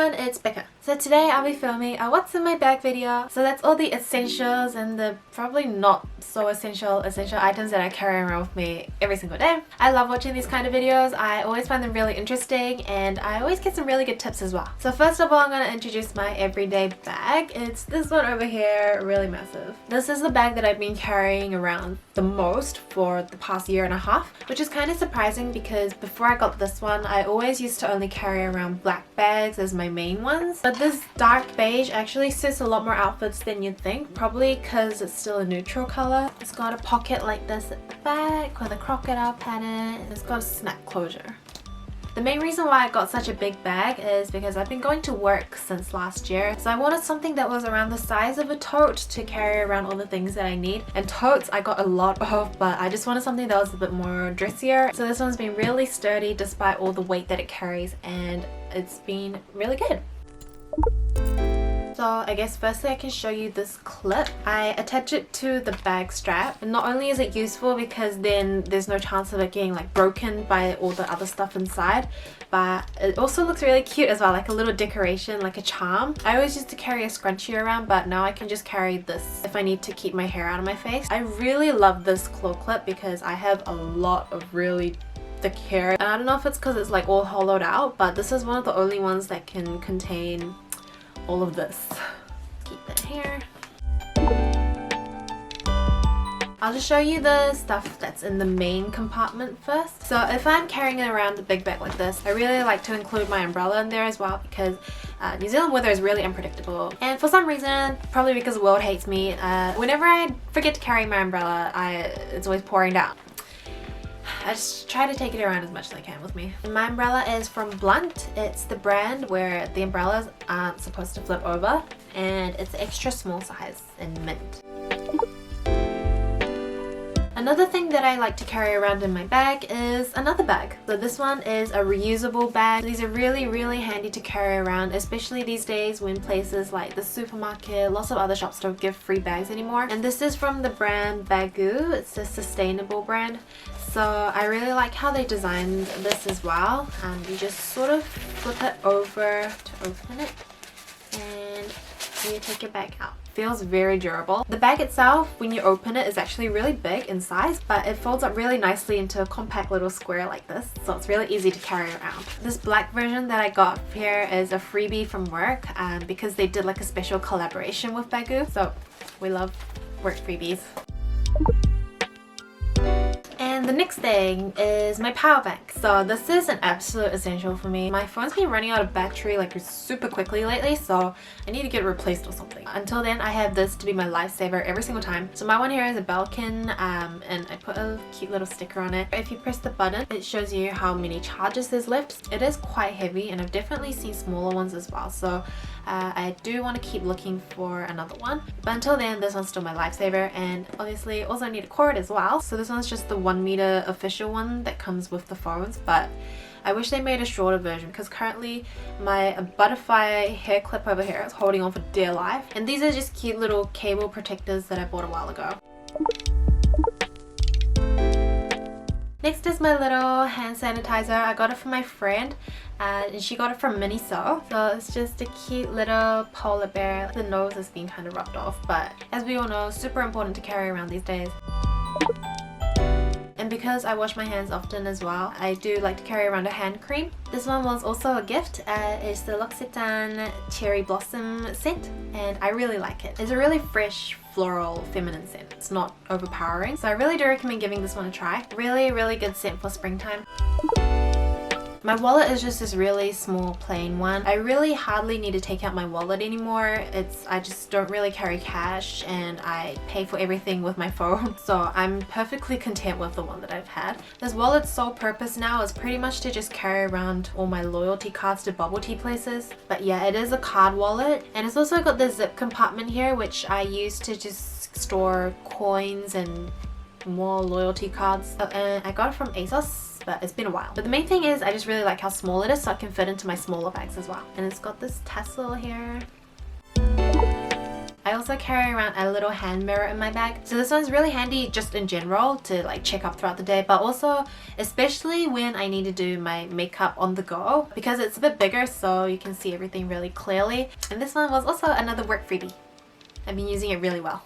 everyone, it's Becca. So today I'll be filming a what's in my bag video. So that's all the essentials and the probably not so essential items that I carry around with me every single day. I love watching these kind of videos. I always find them really interesting and I always get some really good tips as well. So first of all, I'm going to introduce my everyday bag. It's this one over here, really massive. This is the bag that I've been carrying around the most for the past year and a half, which is kind of surprising because before I got this one, I always used to only carry around black bags as my main ones. But this dark beige actually suits a lot more outfits than you'd think, probably because it's still a neutral color. It's got a pocket like this at the back with a crocodile pattern and it's got a snap closure. The main reason why I got such a big bag is because I've been going to work since last year, so I wanted something that was around the size of a tote to carry around all the things that I need. And totes I got a lot of, but I just wanted something that was a bit more dressier. So this one's been really sturdy despite all the weight that it carries, and it's been really good. So I guess firstly I can show you this clip. I attach it to the bag strap, and not only is it useful because then there's no chance of it getting like broken by all the other stuff inside, but it also looks really cute as well, like a little decoration, like a charm. I always used to carry a scrunchie around, but now I can just carry this if I need to keep my hair out of my face. I really love this claw clip because I have a lot of really thick hair, and I don't know if it's because it's like all hollowed out, but this is one of the only ones that can contain all of this. Keep that here. I'll just show you the stuff that's in the main compartment first. So if I'm carrying around a big bag like this, I really like to include my umbrella in there as well because New Zealand weather is really unpredictable, and for some reason, probably because the world hates me, whenever I forget to carry my umbrella, it's always pouring down. I just try to take it around as much as I can with me. And my umbrella is from Blunt. It's the brand where the umbrellas aren't supposed to flip over, and it's extra small size in mint. Another thing that I like to carry around in my bag is another bag. So this one is a reusable bag. These are really handy to carry around, especially these days when places like the supermarket, lots of other shops don't give free bags anymore. And this is from the brand Bagu. It's a sustainable brand. So I really like how they designed this as well. You just sort of flip it over to open it and you take it back out. Feels very durable. The bag itself, when you open it, is actually really big in size, but it folds up really nicely into a compact little square like this, so it's really easy to carry around. This black version that I got here is a freebie from work because they did like a special collaboration with Bagu, so we love work freebies. And the next thing is my power bank. So this is an absolute essential for me. My phone's been running out of battery like super quickly lately, so I need to get it replaced or something. Until then, I have this to be my lifesaver every single time. So my one here is a Belkin, and I put a cute little sticker on it. If you press the button, it shows you how many charges there's left. It is quite heavy, and I've definitely seen smaller ones as well. So I do want to keep looking for another one. But until then, this one's still my lifesaver, and obviously also need a cord as well. So this one's just the 1 meter official one that comes with the phones, but I wish they made a shorter version because currently my butterfly hair clip over here is holding on for dear life, and these are just cute little cable protectors that I bought a while ago. Next is my little hand sanitizer. I got it from my friend and she got it from Miniso. So it's just a cute little polar bear. The nose has been kind of rubbed off, but as we all know, super important to carry around these days. And because I wash my hands often as well, I do like to carry around a hand cream. This one was also a gift. It's the L'Occitane Cherry Blossom scent, and I really like it. It's a really fresh, floral, feminine scent. It's not overpowering, so I really do recommend giving this one a try. Really good scent for springtime. My wallet is just this really small plain one. I really hardly need to take out my wallet anymore. I just don't really carry cash and I pay for everything with my phone. So I'm perfectly content with the one that I've had. This wallet's sole purpose now is pretty much to just carry around all my loyalty cards to bubble tea places. But yeah, it is a card wallet, and it's also got the zip compartment here, which I use to just store coins and more loyalty cards. And I got it from ASOS, but it's been a while. But the main thing is I just really like how small it is, so it can fit into my smaller bags as well. And it's got this tassel here. I I also carry around a little hand mirror in my bag. So this one's really handy just in general to like check up throughout the day, but also especially when I need to do my makeup on the go because it's a bit bigger so you can see everything really clearly. And this one was also another work freebie. I've been using it really well.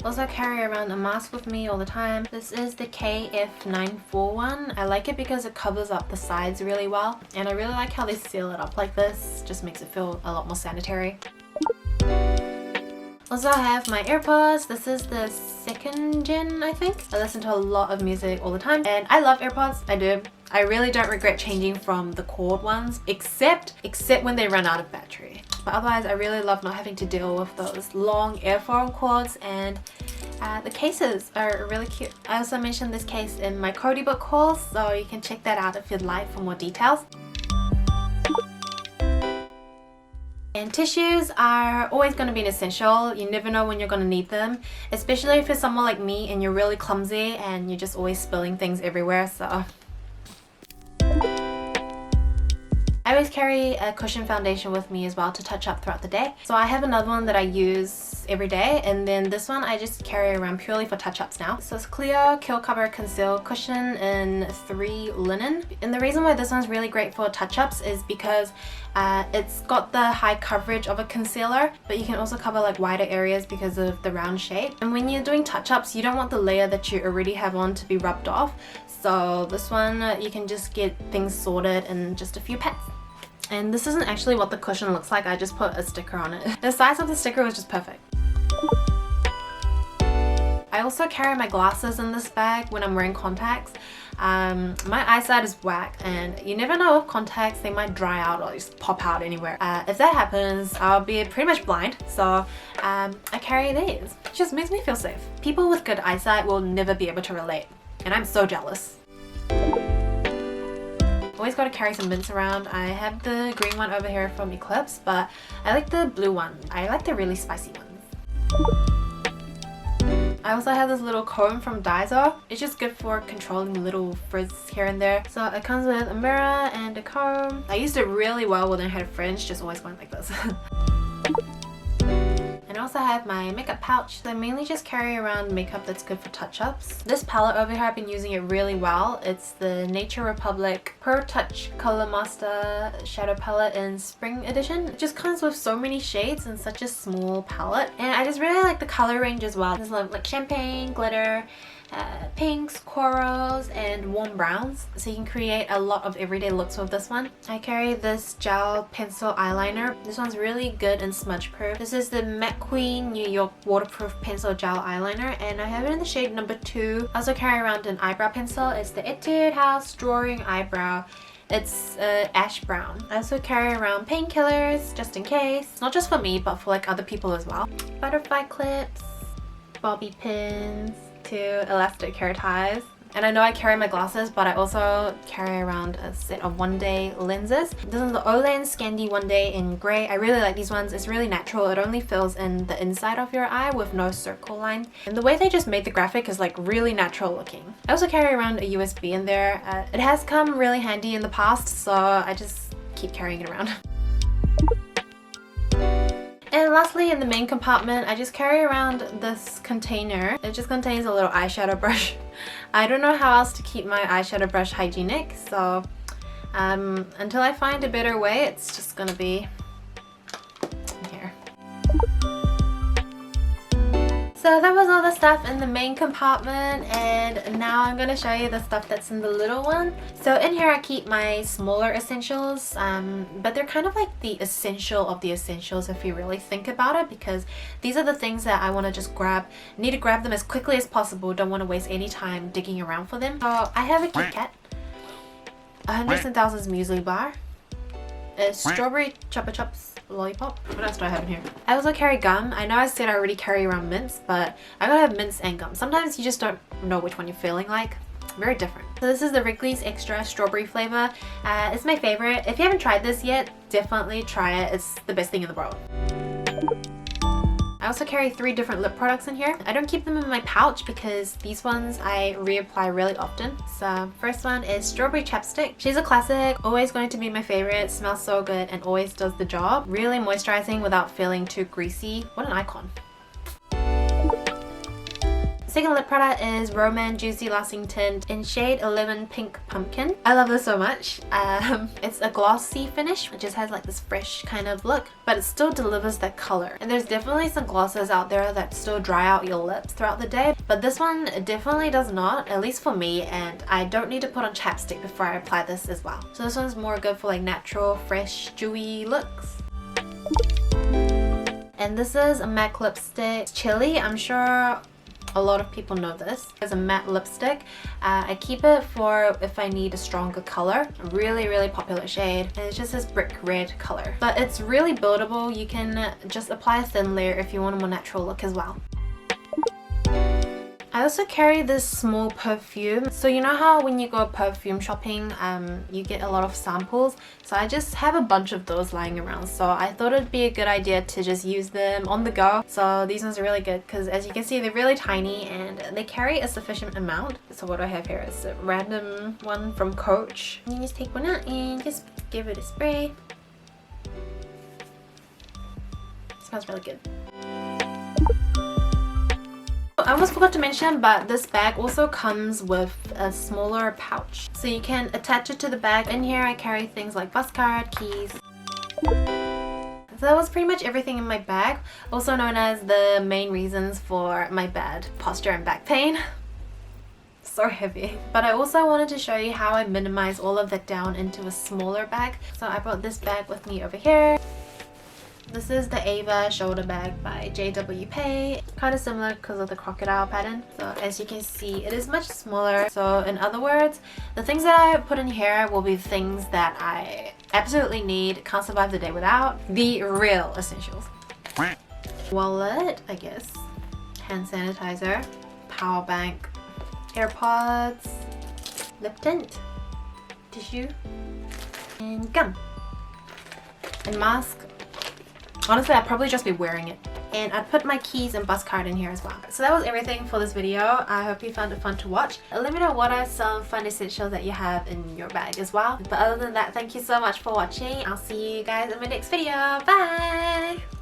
Also carry around a mask with me all the time. This is the KF941. I like it because it covers up the sides really well, and I really like how they seal it up like this. Just makes it feel a lot more sanitary. Also I have my AirPods. This is the 2nd gen, I think. I listen to a lot of music all the time and I love AirPods. I do. I really don't regret changing from the cord ones except when they run out of battery. But otherwise I really love not having to deal with those long earphone cords, and the cases are really cute. I also mentioned this case in my Cody book haul, so you can check that out if you'd like for more details. And tissues are always going to be an essential. You never know when you're going to need them, especially if you're someone like me and you're really clumsy and you're just always spilling things everywhere. So I always carry a cushion foundation with me as well to touch up throughout the day. So I have another one that I use every day, and then this one I just carry around purely for touch-ups now. So it's Clear Kill Cover Conceal Cushion in 3 linen. And the reason why this one's really great for touch-ups is because it's got the high coverage of a concealer, but you can also cover like wider areas because of the round shape. And when you're doing touch-ups, you don't want the layer that you already have on to be rubbed off. So this one, you can just get things sorted in just a few pats. And this isn't actually what the cushion looks like, I just put a sticker on it. The size of the sticker was just perfect. I also carry my glasses in this bag when I'm wearing contacts. My eyesight is whack and you never know with contacts, they might dry out or just pop out anywhere. If that happens, I'll be pretty much blind, so I carry these. It just makes me feel safe. People with good eyesight will never be able to relate, and I'm so jealous. Always got to carry some mints around. I have the green one over here from Eclipse, but I like the blue one. I like the really spicy ones. I also have this little comb from Daiso. It's just good for controlling little frizz here and there. So it comes with a mirror and a comb. I used it really well when I had a fringe, just always going like this. And I also have my makeup pouch. So I mainly just carry around makeup that's good for touch-ups. This palette over here, I've been using it really well. It's the Nature Republic Pro Touch Color Master Shadow Palette in Spring Edition. It just comes with so many shades in such a small palette. And I just really like the color range as well. There's like champagne, glitter, pinks, corals, and warm browns, so you can create a lot of everyday looks with this one. I carry this gel pencil eyeliner. This one's really good and smudge proof. This is the McQueen New York waterproof pencil gel eyeliner, and I have it in the shade number 2. I also carry around an eyebrow pencil. It's the Etude House Drawing Eyebrow. It's ash brown. I also carry around painkillers just in case, not just for me but for like other people as well. Butterfly clips, bobby pins, 2 elastic hair ties. And I know I carry my glasses, but I also carry around a set of One Day lenses. This is the Olay Scandi One Day in grey. I really like these ones. It's really natural. It only fills in the inside of your eye with no circle line. And the way they just made the graphic is like really natural looking. I also carry around a USB in there. It has come really handy in the past, so I just keep carrying it around. And lastly, in the main compartment, I just carry around this container. It just contains a little eyeshadow brush. I don't know how else to keep my eyeshadow brush hygienic, so until I find a better way, it's just gonna be here. So that was all the stuff in the main compartment, and now I'm going to show you the stuff that's in the little one. So in here I keep my smaller essentials, but they're kind of like the essential of the essentials if you really think about it, because these are the things that I want to just grab. I need to grab them as quickly as possible, don't want to waste any time digging around for them. So I have a Kit Kat, a Hundreds and Thousands muesli bar, a strawberry Chupa Chups lollipop. What else do I have in here? I also carry gum. I know I said I already carry around mints, but I gotta have mints and gum. Sometimes you just don't know which one you're feeling like. Very different. So this is the Wrigley's Extra Strawberry flavor. It's my favorite. If you haven't tried this yet, definitely try it. It's the best thing in the world. I I also carry 3 different lip products in here. I don't keep them in my pouch because these ones I reapply really often. So first one is strawberry chapstick. She's a classic, always going to be my favorite, smells so good and always does the job. Really moisturizing without feeling too greasy. What an icon. Second lip product is Roman Juicy Lasting Tint in shade 11 Pink Pumpkin. I love this so much. It's a glossy finish. It just has like this fresh kind of look, but it still delivers that color. And there's definitely some glosses out there that still dry out your lips throughout the day, but this one definitely does not, at least for me, and I don't need to put on chapstick before I apply this as well. So this one's more good for like natural, fresh, dewy looks. And this is a MAC lipstick, Chili. I'm sure a lot of people know this. It's a matte lipstick. I keep it for if I need a stronger color. Really popular shade. And it's just this brick red color. But it's really buildable. You can just apply a thin layer if you want a more natural look as well. I also carry this small perfume. So you know how when you go perfume shopping, you get a lot of samples? So I just have a bunch of those lying around. So I thought it'd be a good idea to just use them on the go. So these ones are really good because as you can see, they're really tiny and they carry a sufficient amount. So what I have here is a random one from Coach. You just take one out and just give it a spray. It smells really good. I almost forgot to mention, but this bag also comes with a smaller pouch. So you can attach it to the bag. In here I carry things like bus card, keys. So that was pretty much everything in my bag, also known as the main reasons for my bad posture and back pain. So heavy. But I also wanted to show you how I minimize all of that down into a smaller bag. So I brought this bag with me over here. This is the Ava shoulder bag by JW Pay. Kind of similar because of the crocodile pattern. So as you can see, it is much smaller. So in other words, the things that I put in here will be things that I absolutely need, can't survive the day without. The real essentials. Wallet, I guess. Hand sanitizer. Power bank. AirPods. Lip tint. Tissue. And gum. And mask. Honestly, I'd probably just be wearing it. And I'd put my keys and bus card in here as well. So that was everything for this video. I hope you found it fun to watch. Let me know what are some fun essentials that you have in your bag as well. But other than that, thank you so much for watching. I'll see you guys in my next video. Bye!